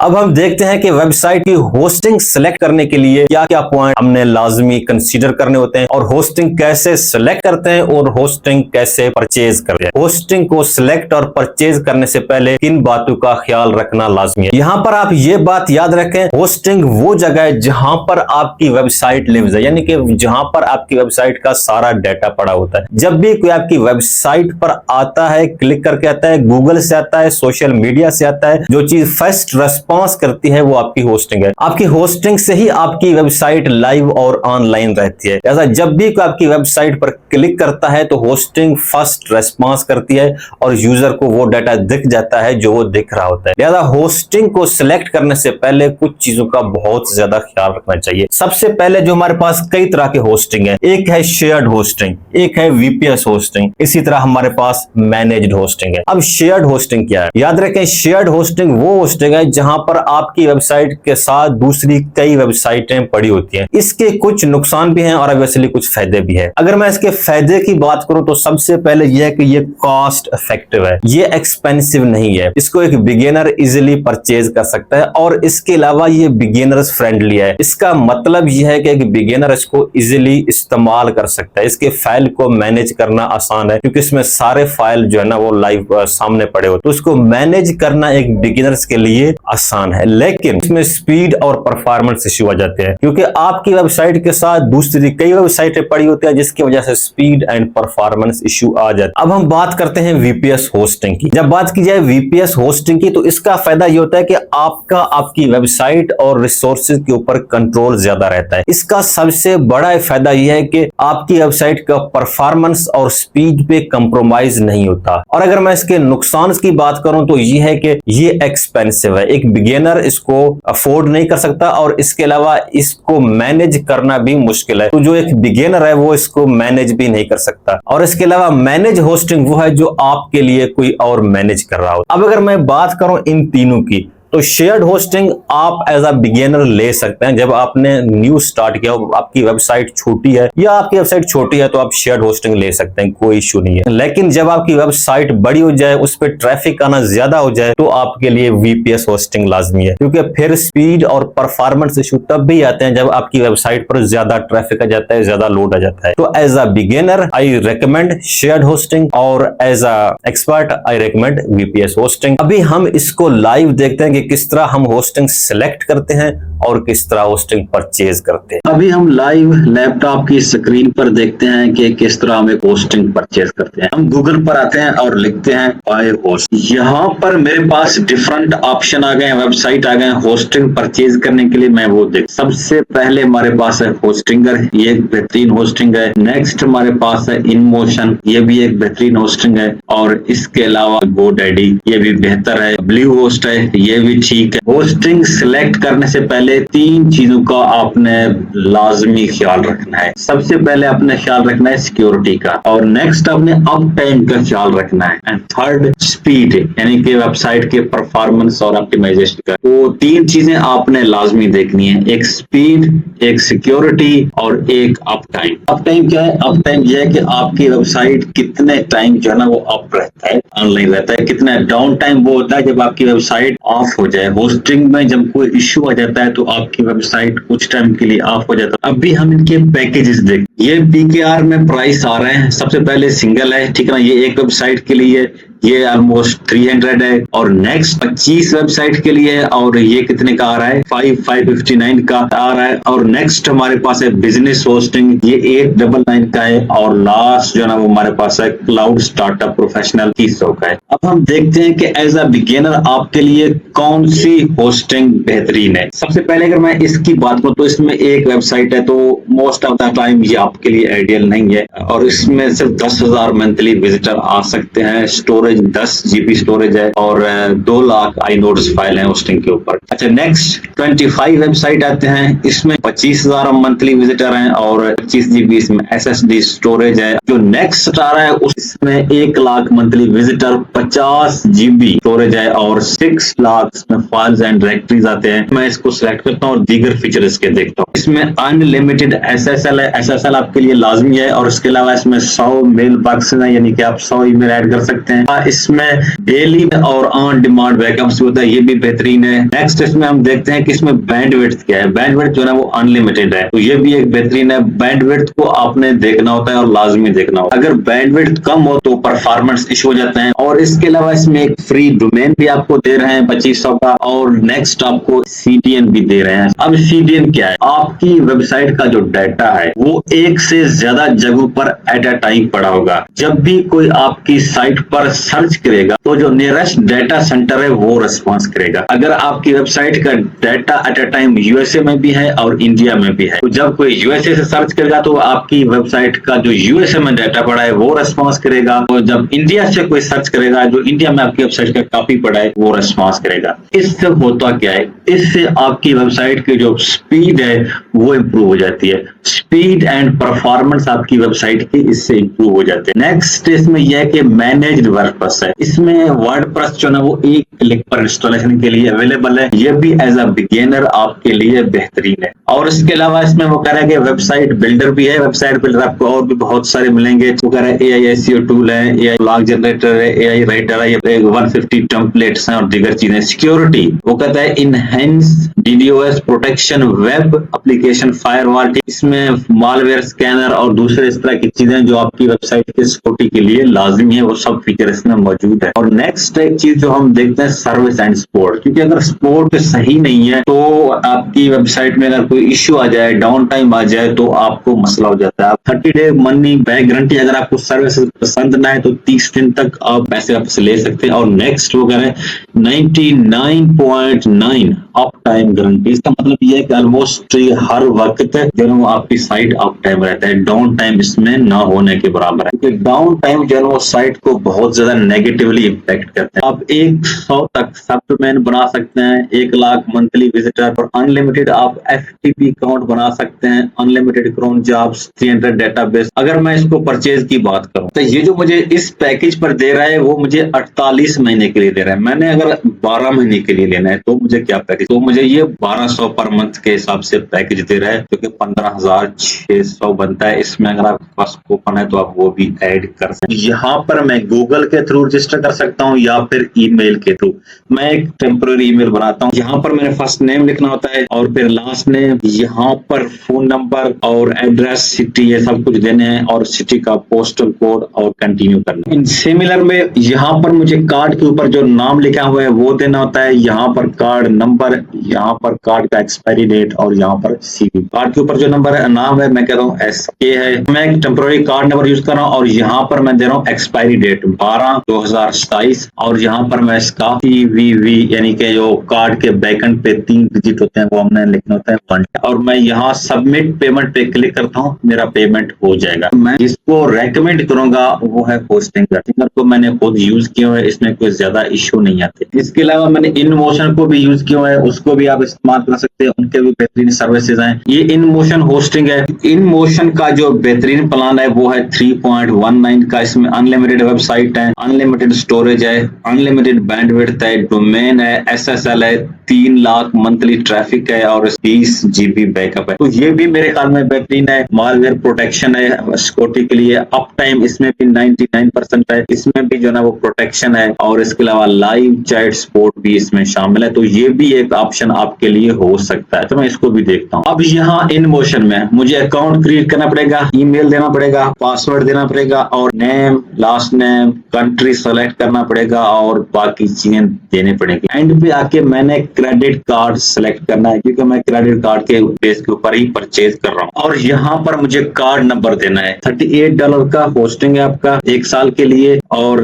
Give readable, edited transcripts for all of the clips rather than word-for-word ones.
अब हम देखते हैं कि वेबसाइट की होस्टिंग सेलेक्ट करने के लिए क्या क्या पॉइंट हमने लाजमी कंसीडर करने होते हैं और होस्टिंग कैसे सेलेक्ट करते हैं और होस्टिंग कैसे परचेज करते हैं। होस्टिंग को सिलेक्ट और परचेज करने से पहले किन बातों का ख्याल रखना लाजमी है। यहाँ पर आप ये बात याद रखें, होस्टिंग वो जगह है जहां पर आपकी वेबसाइट लिव्स है, यानी कि जहां पर आपकी वेबसाइट का सारा डाटा पड़ा होता है। जब भी कोई आपकी वेबसाइट पर आता है, क्लिक करके आता है, गूगल से आता है, सोशल मीडिया से आता है, जो चीज फर्स्ट रेस्पॉन्स करती है वो आपकी होस्टिंग है। आपकी होस्टिंग से ही आपकी वेबसाइट लाइव और ऑनलाइन रहती है। ऐसा जब भी कोई आपकी वेबसाइट पर क्लिक करता है तो होस्टिंग फर्स्ट रेस्पॉन्स करती है और यूजर को वो डाटा दिख जाता है जो वो दिख रहा होता है। लिहाजा होस्टिंग को सिलेक्ट करने से पहले कुछ चीजों का बहुत ज्यादा ख्याल रखना चाहिए। सबसे पहले जो हमारे पास कई तरह के होस्टिंग है, एक है शेयर्ड होस्टिंग, एक है वीपीएस होस्टिंग, इसी तरह हमारे पास मैनेज्ड होस्टिंग है। अब शेयर्ड होस्टिंग क्या है? याद रखें, शेयर्ड होस्टिंग वो होस्टिंग है जहां पर आपकी वेबसाइट के साथ दूसरी कई वेबसाइटें पड़ी होती हैं। इसके कुछ नुकसान भी हैं और ऑब्वियसली कुछ फायदे भी है। अगर मैं इसके फायदे की बात करूं तो सबसे पहले यह है कि ये कॉस्ट इफेक्टिव है, ये एक्सपेंसिव नहीं है, इसको एक बिगिनर इजीली परचेज कर सकता है और इसके अलावा ये बिगिनर्स फ्रेंडली है। इसका मतलब यह है कि एक बिगिनर इसको इजीली इस्तेमाल कर सकता है। इसके फाइल को मैनेज करना आसान है क्योंकि इसमें सारे फाइल जो है ना वो लाइव सामने पड़े हो, तो उसको मैनेज करना एक बिगिनर्स के लिए आसान है। लेकिन इसमें स्पीड और परफॉर्मेंस इश्यू आ जाते हैं क्योंकि आपकी वेबसाइट के साथ दूसरी कई वेबसाइटें पड़ी होती है जिसकी वजह से स्पीड एंड परफॉर्मेंस इश्यू आ जाता है। अब हम बात करते हैं वीपीएस होस्टिंग की। जब बात की जाए वीपीएस होस्टिंग की तो इसका फायदा ये होता है कि आपकी वेबसाइट और रिसोर्सेज के ऊपर कंट्रोल ज्यादा रहता है। इसका सबसे बड़ा फायदा यह है कि आपकी वेबसाइट का परफॉर्मेंस और स्पीड पे कंप्रोमाइज नहीं होता। और अगर मैं इसके नुकसान की बात करूं तो ये है कि ये एक्सपेंसिव है, एक बिगिनर इसको अफोर्ड नहीं कर सकता और इसके अलावा इसको मैनेज करना भी मुश्किल है। तो जो एक बिगिनर है वो इसको मैनेज भी नहीं कर सकता। और इसके अलावा मैनेज होस्टिंग वो है जो आपके लिए कोई और मैनेज कर रहा हो। अब अगर मैं बात करूं इन तीनों की तो शेयर्ड होस्टिंग आप एज अ बिगिनर ले सकते हैं। जब आपने न्यू स्टार्ट किया हो, आपकी वेबसाइट छोटी है या आपकी वेबसाइट छोटी है तो आप शेयर्ड होस्टिंग ले सकते हैं, कोई इश्यू नहीं है। लेकिन जब आपकी वेबसाइट बड़ी हो जाए, उस पर ट्रैफिक आना ज्यादा हो जाए तो आपके लिए वीपीएस होस्टिंग लाजमी है क्योंकि फिर स्पीड और परफॉर्मेंस इशू तब भी आते हैं जब आपकी वेबसाइट पर ज्यादा ट्रैफिक आ जाता है, ज्यादा लोड आ जाता है। तो as a beginner I recommend shared hosting और as a expert I recommend VPS hosting. अभी हम इसको लाइव देखते हैं कि किस तरह हम होस्टिंग सिलेक्ट करते हैं और किस तरह होस्टिंग परचेज करते हैं। अभी हम लाइव लैपटॉप की स्क्रीन पर देखते हैं कि किस तरह हम एक होस्टिंग परचेज करते हैं। हम गूगल पर आते हैं और लिखते हैं बाय होस्ट। यहाँ पर मेरे पास डिफरेंट ऑप्शन आ गए, वेबसाइट आ गए होस्टिंग परचेज करने के लिए। मैं वो देख, सबसे पहले हमारे पास है होस्टिंगर, ये एक बेहतरीन होस्टिंग है। नेक्स्ट हमारे पास है इनमोशन, ये भी एक बेहतरीन होस्टिंग है। और इसके अलावा गोडैडी, ये भी बेहतर है। ब्लू होस्ट है, ये भी ठीक है। होस्टिंग सिलेक्ट करने से पहले तीन चीजों का आपने लाजमी ख्याल रखना है। सबसे पहले आपने ख्याल रखना है सिक्योरिटी का, और नेक्स्ट आपने अप टाइम का ख्याल रखना है, एंड थर्ड स्पीड, यानी कि वेबसाइट के परफॉर्मेंस और ऑप्टिमाइजेशन का। तो तीन चीजें आपने लाजमी देखनी है, एक स्पीड, एक सिक्योरिटी और एक अप टाइम। अप टाइम क्या है? अप टाइम यह है कि आपकी वेबसाइट कितने टाइम जो है ना वो अप रहता है, ऑनलाइन रहता है। कितना डाउन टाइम वो होता है जब आपकी वेबसाइट ऑफ हो जाए। होस्टिंग में जब कोई इश्यू आ जाता है तो आपकी वेबसाइट कुछ टाइम के लिए ऑफ हो जाता है। अभी हम इनके पैकेजेस देख, ये पीकेआर में प्राइस आ रहे हैं। सबसे पहले सिंगल है, ठीक है ना, ये एक वेबसाइट के लिए ये ऑलमोस्ट 300 है। और नेक्स्ट 25 वेबसाइट के लिए, और ये कितने का आ रहा है? 559 का आ रहा है। और नेक्स्ट हमारे पास है बिजनेस होस्टिंग, ये 899 का है। और लास्ट जो है ना वो हमारे पास है क्लाउड स्टार्टअप प्रोफेशनल 300 का है। अब हम देखते हैं कि एज अ बिगिनर आपके लिए कौन सी होस्टिंग बेहतरीन है। सबसे पहले अगर मैं इसकी बात करूं तो इसमें एक वेबसाइट है, तो मोस्ट ऑफ द टाइम ये आपके लिए आइडियल नहीं है। और इसमें सिर्फ 10,000 मंथली विजिटर आ सकते हैं। स्टोरेज 10 GB स्टोरेज है और 2 लाख iNodes फाइल है होस्टिंग के ऊपर। अच्छा, नेक्स्ट 25 वेबसाइट आते हैं, इसमें 25,000 मंथली विजिटर हैं और 25 GB इसमें SSD स्टोरेज है। जो नेक्स्ट आ रहा है उसमें 1 lakh monthly visitor, 50 GB storage है और 6 लाख इसमें फाइल्स एंड डायरेक्टरीज आते हैं। मैं इसको सिलेक्ट करता हूँ और दीगर फीचर इसके देखता हूँ। इसमें अनलिमिटेड SSL है, SSL आपके लिए लाजमी है। और इसके अलावा इसमें 100 मेल बॉक्स है, यानी कि आप 100 ईमेल ऐड कर सकते हैं। इसमें डेली और ऑन डिमांड बैकअप्स होता है, ये भी बेहतरीन है। नेक्स्ट इसमें हम देखते हैं कि इसमें बैंडविड्थ क्या है। बैंडविड्थ जो है वो अनलिमिटेड है, तो ये भी एक बेहतरीन है। बैंडविड्थ को आपने देखना होता है और लाजमी देखना होता है। अगर बैंडविड्थ कम हो तो परफॉर्मेंस इशू हो जाते हैं। और इसके अलावा इसमें एक फ्री डोमेन भी आपको दे रहे हैं 2500 का, और नेक्स्ट आपको CDN भी दे रहे हैं। अब CDN क्या है? आपकी वेबसाइट का जो डाटा है वो एक से ज्यादा जगहों पर एट अ टाइम पड़ा होगा। जब भी कोई आपकी साइट पर सर्च करेगा तो जो नियरेस्ट डाटा सेंटर है वो रिस्पॉन्स करेगा। अगर आपकी वेबसाइट का data at a time USA में भी है और इंडिया में भी है, तो जब कोई USA से सर्च करेगा तो आपकी वेबसाइट का जो USA में डाटा पड़ा है वो रिस्पॉन्स करेगा, और जब इंडिया से कोई सर्च करेगा जो इंडिया में आपकी वेबसाइट का कॉपी पड़ा है वो रिस्पॉन्स करेगा। इससे होता क्या है? इससे आपकी वेबसाइट की जो स्पीड है वो इम्प्रूव हो जाती है। स्पीड एंड परफॉर्मेंस आपकी वेबसाइट की इससे इम्प्रूव हो जाते हैं। नेक्स्ट इसमें यह है कि मैनेज्ड वर्डप्रेस है। इसमें वर्डप्रेस जो है वो एक क्लिक पर इंस्टॉलेशन के लिए अवेलेबल है। ये भी एज अ बिगिनर आपके लिए बेहतरीन है। और इसके अलावा इसमें वो कह रहा है कि वेबसाइट बिल्डर भी है। वेबसाइट बिल्डर आपको और भी बहुत सारे मिलेंगे। वो कह रहा है AI SEO टूल है, AI ब्लॉग जनरेटर है, AI राइटर है, 150 टेम्पलेट्स हैं और दीगर चीजें। सिक्योरिटी वो कहता है enhance DDoS protection, web application firewall. इसमें मालवेयर स्कैनर और दूसरे इस तरह की चीजें जो आपकी वेबसाइट की सिक्योरिटी के लिए लाजमी है, वो सब फीचर इसमें मौजूद है। और नेक्स्ट एक चीज जो हम देखते हैं सर्विस एंड सपोर्ट, क्योंकि अगर सपोर्ट सही नहीं है तो आपकी वेबसाइट में अगर कोई इश्यू आ जाए, डाउन टाइम आ जाए, तो आपको मसला हो जाता है। 30 डे मनी बैक गारंटी, अगर आपको सर्विस पसंद ना है तो 30 दिन तक आप पैसे वापस ले सकते हैं। और नेक्स्ट वो कह रहे हैं 99.9 अप टाइम गारंटी। इसका मतलब ये है कि ऑलमोस्ट हर वक्त जो है वो आपकी साइट अप टाइम रहता है, डाउन टाइम इसमें ना होने के बराबर है। क्योंकि डाउन टाइम जो है वो साइट को बहुत ज्यादा नेगेटिवली इम्पैक्ट करते हैं। आप 100 तक सब डोमेन बना सकते हैं, 1 लाख मंथली विजिटर, और अनलिमिटेड आप FTP अकाउंट बना सकते हैं, अनलिमिटेड क्रोन जॉब्स, 300 डेटाबेस। अगर मैं इसको परचेज की बात करूं तो ये जो मुझे इस पैकेज पर दे रहा है वो मुझे 48 महीने के लिए दे रहा है। मैंने अगर 12 महीने के लिए लेना है तो मुझे क्या पैकेज, तो मुझे ये 1200 पर मंथ के हिसाब से पैकेज दे रहा है, जो कि 15,600 बनता है। इसमें अगर आपके पास कूपन है तो आप वो भी ऐड कर सकते हैं। यहाँ पर मैं गूगल के थ्रू रजिस्टर कर सकता हूँ या फिर ईमेल के थ्रू। मैं एक टेम्पररी ईमेल बनाता हूँ। यहाँ पर मेरे फर्स्ट नेम लिखना होता है और फिर लास्ट नेम, यहाँ पर फोन नंबर और एड्रेस, सिटी, ये सब कुछ देने हैं, और सिटी का पोस्टल कोड, और कंटिन्यू करना। इन सिमिलर में यहाँ पर मुझे कार्ड के ऊपर जो नाम लिखा हुआ है वो देना होता है, यहाँ पर कार्ड नंबर, यहाँ पर कार्ड का एक्सपायरी डेट, और यहाँ पर CVV। कार्ड के ऊपर जो नंबर है, नाम है, मैं कह रहा हूँ SK है। मैं एक टेम्पररी कार्ड नंबर यूज कर रहा हूँ और यहाँ पर मैं दे रहा हूँ एक्सपायरी डेट 12/2027, और यहाँ पर मैं इसका CVV यानी कि जो कार्ड के बैकएंड पे 3 डिजिट होते हैं वो हमने लिखना होता है 1, और मैं यहाँ सबमिट पेमेंट पे क्लिक करता हूँ, मेरा पेमेंट हो जाएगा। मैं जिसको रेकमेंड करूंगा वो है होस्टिंगर को मैंने खुद यूज किया है, इसमें कोई ज्यादा इश्यू नहीं आते। इसके अलावा मैंने InMotion को भी यूज किया है, उसको भी आप इस्तेमाल कर सकते हैं, उनके भी बेहतरीन सर्विसेज हैं। ये InMotion होस्टिंग है। InMotion का जो बेहतरीन प्लान है वो है 3.19 का। इसमें अनलिमिटेड वेबसाइट है, अनलिमिटेड स्टोरेज है, अनलिमिटेड बैंडविड्थ है, डोमेन है, SSL है, 3 लाख मंथली ट्रैफिक है, और 20 GB बैकअप है। तो ये भी मेरे ख्याल में बेहतरीन है। मालवेयर प्रोटेक्शन है सिक्योरिटी के लिए, अप टाइम इसमें भी 99% है, इसमें भी जो है वो प्रोटेक्शन है, और इसके अलावा लाइव चैट सपोर्ट भी इसमें शामिल है। तो ये भी एक ऑप्शन आपके लिए हो सकता है, तो मैं इसको भी देखता हूँ। अब यहाँ InMotion में मुझे अकाउंट क्रिएट करना पड़ेगा, ईमेल देना पड़ेगा, पासवर्ड देना पड़ेगा, और name, last name, country select करना पड़ेगा, और बाकी चीजें देने पड़ेगी। एंड पे आके मैंने क्रेडिट कार्ड सेलेक्ट करना है, क्योंकि मैं क्रेडिट कार्ड के बेस के ऊपर ही परचेज कर रहा हूँ। और यहाँ पर मुझे कार्ड नंबर देना है। $38 का होस्टिंग है आपका 1 साल के लिए, और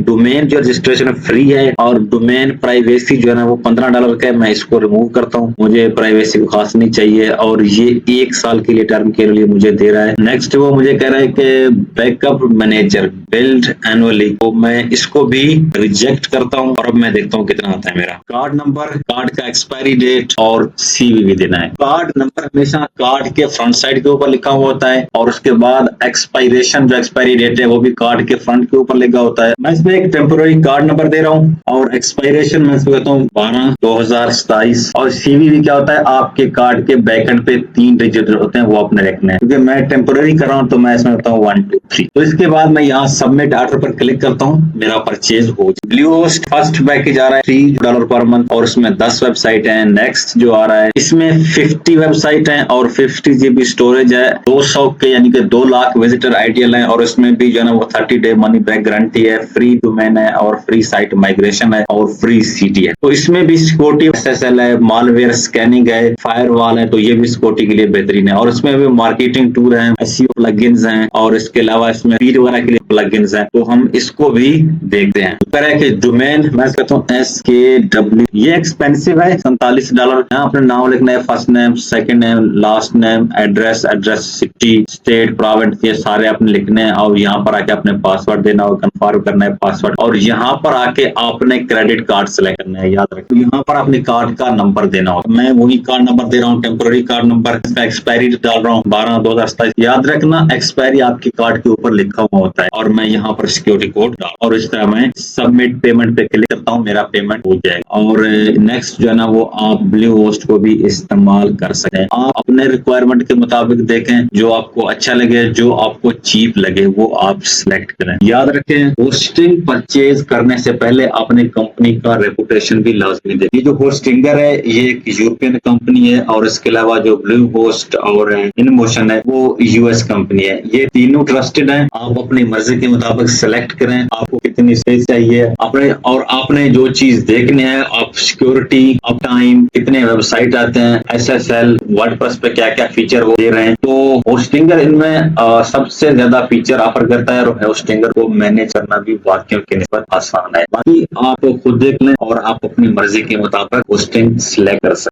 डोमेन जो रजिस्ट्रेशन फ्री है, और डोमेन प्राइवेसी जो है ना वो $15 का है। मैं इसको रिमूव करता हूँ, मुझे प्राइवेसी को खास नहीं चाहिए, और ये 1 साल के लिए टर्म के लिए मुझे दे रहा है। नेक्स्ट वो मुझे कह रहा है कि बैकअप मैनेजर बिल्ड एनुअली, तो मैं इसको भी रिजेक्ट करता हूँ, और अब मैं देखता हूँ कितना आता है मेरा। कार्ड नंबर, कार्ड का एक्सपायरी डेट, और CVV देना है। कार्ड नंबर हमेशा कार्ड के फ्रंट साइड के ऊपर लिखा हुआ होता है, और उसके बाद एक्सपायरेशन जो एक्सपायरी डेट है वो भी कार्ड के फ्रंट के ऊपर लिखा होता है। मैं इसमें एक टेम्पोररी कार्ड नंबर दे रहा हूँ, और एक्सपायरेशन मैं इसको कहता हूँ 12/2027 2027 और CVV क्या होता है, आपके कार्ड के बैकएंड पे 3 डिजिट होते हैं, वो आपने लिखने हैं। क्योंकि मैं टेम्पोररी कर रहा हूँ तो मैं इसमें होता हूँ 1 2 3। तो इसके बाद मैं यहाँ सबमिट ऑर्डर पर क्लिक करता हूँ, मेरा परचेज हो जाए। ब्लूहोस्ट फर्स्ट पैकेज आ रहा है $3 पर मंथ और उसमें 10 वेबसाइट है। नेक्स्ट जो आ रहा है इसमें 50 वेबसाइट है और 50 GB स्टोरेज है। 200 के यानी कि 2 लाख विजिटर आइडियल है और उसमें भी जो है ना वो 30 डे मनी बैक गारंटी है, फ्री डोमेन है और फ्री साइट माइग्रेशन है और फ्री सीटी है। तो इसमें भी सिक्योरिटी SSL है, मालवेयर स्कैनिंग है, फायरवॉल है, तो ये भी सिक्योरिटी के लिए बेहतरीन है। और इसमें भी मार्केटिंग टूल है, SEO प्लगइन्स हैं और इसके अलावा इसमें फीड वगैरह के लिए प्लगइन्स हैं, तो हम इसको भी देखते हैं। तरह के डोमेन मैं कहता हूँ SKW, ये एक्सपेंसिव है $47। यहाँ अपने नाम लिखना है, first name, second name, last name, address, city, state, province, ये सारे अपने लिखने हैं और यहाँ पर आके अपने पासवर्ड देना और कंफर्म करना है पासवर्ड। और यहाँ पर आके आपने क्रेडिट कार्ड सेलेक्ट करना है, याद रखो। यहाँ पर अपने कार्ड का नंबर देना होगा, मैं वही कार्ड नंबर दे रहा हूँ, टेम्पोररी कार्ड नंबर। इसका एक्सपायरी डाल रहा हूँ 12/2027। याद रखना एक्सपायरी आपके कार्ड के ऊपर लिखा हुआ होता है और मैं यहाँ पर सिक्योरिटी कोड डाल और इस तरह मैं सबमिट पेमेंट पे क्लिक करता हूँ, मेरा पेमेंट हो जाएगा। और नेक्स्ट जो है ना वो आप ब्लूहोस्ट को भी इस्तेमाल कर सकते हैं। आप अपने रिक्वायरमेंट के मुताबिक देखें, जो आपको अच्छा लगे, जो आपको चीप लगे वो आप सिलेक्ट करें। याद रखें, होस्टिंग परचेज करने से पहले अपनी कंपनी का रेपुटेशन भी लाजमी देखें। ये जो होस्टिंगर है ये एक यूरोपियन कंपनी है और इसके अलावा जो ब्लूहोस्ट और इनमोशन है वो US कंपनी है। ये तीनों ट्रस्टेड हैं। आप अपनी मर्जी के मुताबिक सिलेक्ट करें आपको कितनी स्पेस चाहिए अपने, और आपने जो चीज देखनी है, आप सिक्योरिटी, अप टाइम, कितने वेबसाइट आते हैं, SSL, वर्डप्रेस पे क्या क्या फीचर वो दे रहे हैं। तो होस्टिंगर इनमें सबसे ज्यादा फीचर ऑफर करता है और होस्टिंगर को मैनेज करना भी बाकियों के निस्बत आसान है। बाकी आप खुद देख लें और आप अपनी मर्जी के मुताबिक होस्टिंग सिलेक्ट कर सकते हैं।